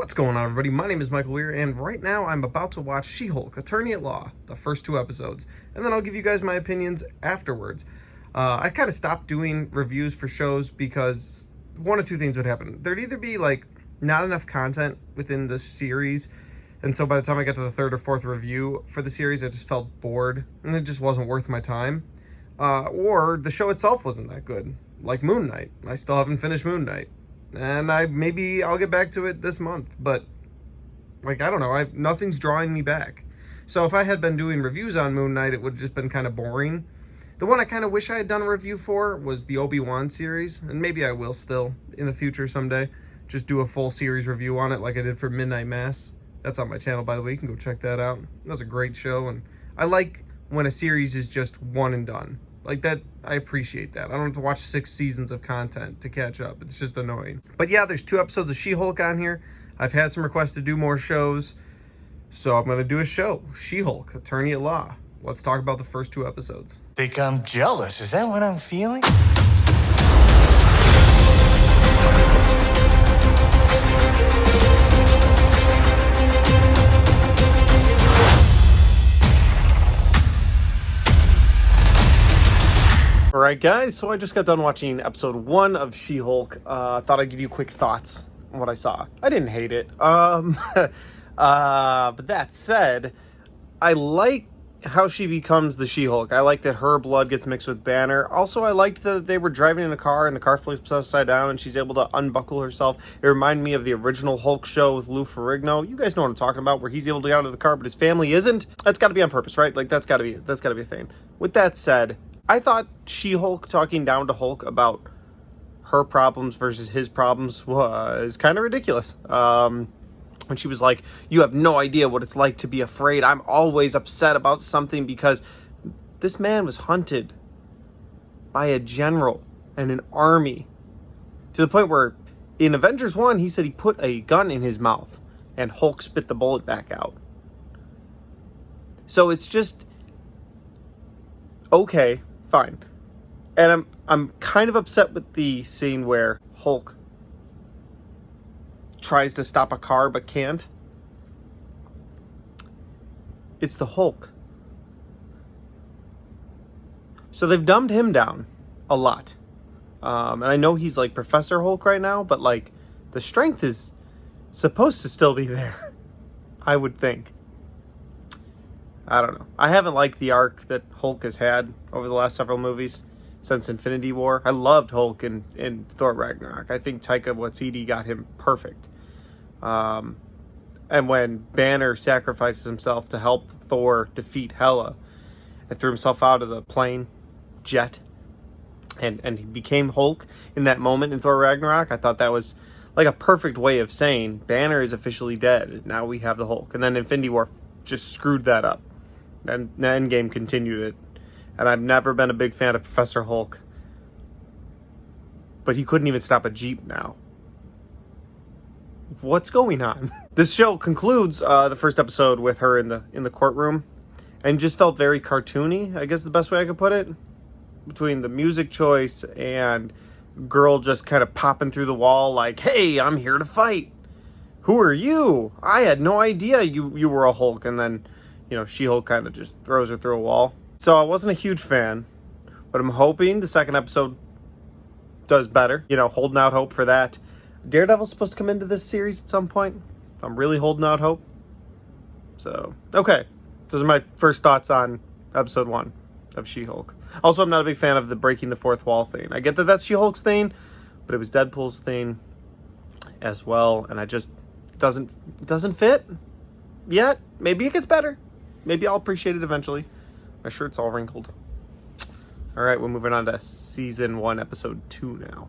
What's going on, everybody? My name is Michael Weer, and right now I'm about to watch She-Hulk, Attorney at Law, the first 2 episodes, and then I'll give you guys my opinions afterwards. I kind of stopped doing reviews for shows because one of two things would happen. There'd either be, not enough content within the series, and so by the time I got to the 3rd or 4th review for the series, I just felt bored, and it just wasn't worth my time. Or the show itself wasn't that good, like Moon Knight. I still haven't finished Moon Knight. And maybe I'll get back to it this month, but I don't know, nothing's drawing me back. So if I had been doing reviews on Moon Knight, it would have just been kind of boring. The one I kind of wish I had done a review for was the Obi-Wan series, and maybe I will still in the future someday. Just do a full series review on it like I did for Midnight Mass. That's on my channel, by the way. You can go check that out. That was a great show, and I like when a series is just one and done. Like that, I appreciate that. I don't have to watch 6 seasons of content to catch up. It's just annoying. But yeah, there's 2 episodes of She-Hulk on here. I've had some requests to do more shows, so I'm going to do a show. She-Hulk, Attorney at Law. Let's talk about the first 2 episodes. Think I'm jealous. Is that what I'm feeling? Alright guys, so I just got done watching episode 1 of She-Hulk. Thought I'd give you quick thoughts on what I saw. I didn't hate it. But that said, I like how she becomes the She-Hulk. I like that her blood gets mixed with Banner. Also, I liked that they were driving in a car and the car flips upside down and she's able to unbuckle herself. It reminded me of the original Hulk show with Lou Ferrigno. You guys know what I'm talking about, where he's able to get out of the car but his family isn't. That's got to be on purpose, right? That's got to be a thing. With that said, I thought She-Hulk talking down to Hulk about her problems versus his problems was kind of ridiculous. When she was like, you have no idea what it's like to be afraid. I'm always upset about something because this man was hunted by a general and an army to the point where in Avengers 1, he said he put a gun in his mouth and Hulk spit the bullet back out. So it's just, okay, fine. And I'm kind of upset with the scene where Hulk tries to stop a car but can't. It's the Hulk. So they've dumbed him down a lot. And I know he's like Professor Hulk right now, but the strength is supposed to still be there, I would think. I don't know. I haven't liked the arc that Hulk has had over the last several movies since Infinity War. I loved Hulk in Thor Ragnarok. I think Taika Waititi got him perfect. And when Banner sacrifices himself to help Thor defeat Hela and threw himself out of the plane jet and he became Hulk in that moment in Thor Ragnarok, I thought that was like a perfect way of saying Banner is officially dead. Now we have the Hulk. And then Infinity War just screwed that up. And the Endgame continued it. And I've never been a big fan of Professor Hulk. But he couldn't even stop a Jeep now. What's going on? This show concludes the first episode with her in the courtroom. And just felt very cartoony, I guess is the best way I could put it. Between the music choice and girl just kind of popping through the wall like, hey, I'm here to fight. Who are you? I had no idea you were a Hulk. And then, She-Hulk kind of just throws her through a wall. So I wasn't a huge fan, but I'm hoping the second episode does better. Holding out hope for that. Daredevil's supposed to come into this series at some point. I'm really holding out hope. So, okay. Those are my first thoughts on episode 1 of She-Hulk. Also, I'm not a big fan of the breaking the fourth wall thing. I get that that's She-Hulk's thing, but it was Deadpool's thing as well, and I just doesn't fit yet. Maybe it gets better. Maybe I'll appreciate it eventually. My shirt's all wrinkled. All right, we're moving on to season 1, episode 2 now.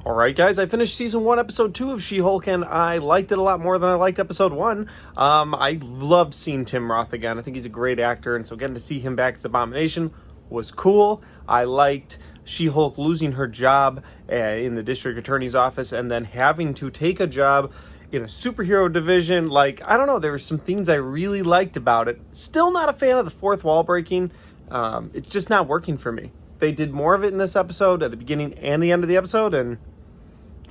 All right, guys, I finished season 1, episode 2 of She-Hulk, and I liked it a lot more than I liked episode 1. I loved seeing Tim Roth again. I think he's a great actor, and so getting to see him back as Abomination was cool. I liked She-Hulk losing her job in the district attorney's office and then having to take a job in a superhero division. I don't know, there were some things I really liked about it. Still not a fan of the fourth wall breaking. It's just not working for me. They did more of it in this episode at the beginning and the end of the episode, and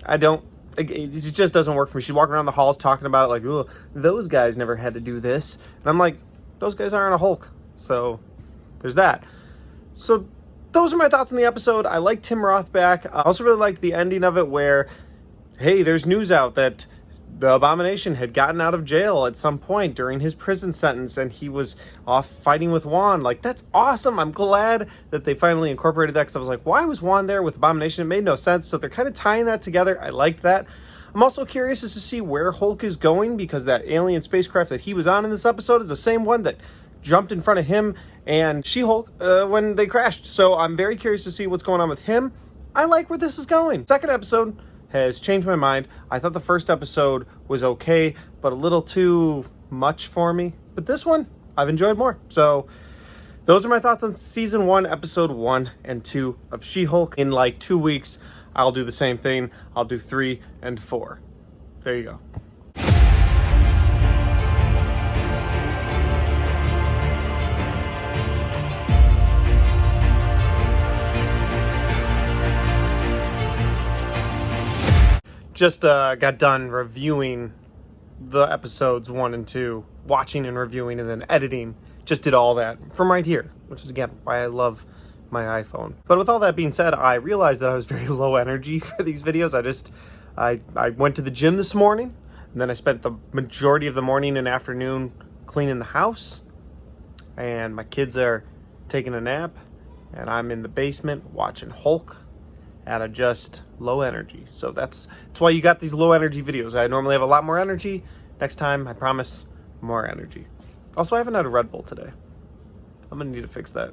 I don't it just doesn't work for me. She's walking around the halls talking about it like, oh, those guys never had to do this. And I'm like, those guys aren't a Hulk. So there's that. So those are my thoughts on the episode. I like Tim Roth back. I also really liked the ending of it where, hey, there's news out that the Abomination had gotten out of jail at some point during his prison sentence and he was off fighting with Juan. Like, that's awesome. I'm glad that they finally incorporated that because I was like, why was Juan there with Abomination? It made no sense. So they're kind of tying that together. I like that. I'm also curious as to see where Hulk is going because that alien spacecraft that he was on in this episode is the same one that jumped in front of him and She-Hulk when they crashed. So I'm very curious to see what's going on with him. I like where this is going. Second episode has changed my mind. I thought the first episode was okay, but a little too much for me. But this one, I've enjoyed more. So those are my thoughts on season 1, episode 1 and 2 of She-Hulk. In like 2 weeks, I'll do the same thing. I'll do 3 and 4. There you go. Just got done reviewing the episodes 1 and 2, watching and reviewing and then editing. Just did all that from right here, which is again why I love my iPhone. But with all that being said, I realized that I was very low energy for these videos. I went to the gym this morning, and then I spent the majority of the morning and afternoon cleaning the house, and my kids are taking a nap, and I'm in the basement watching Hulk at a just low energy. So that's why you got these low energy videos. I normally have a lot more energy. Next time, I promise, more energy. Also, I haven't had a Red Bull today. I'm gonna need to fix that.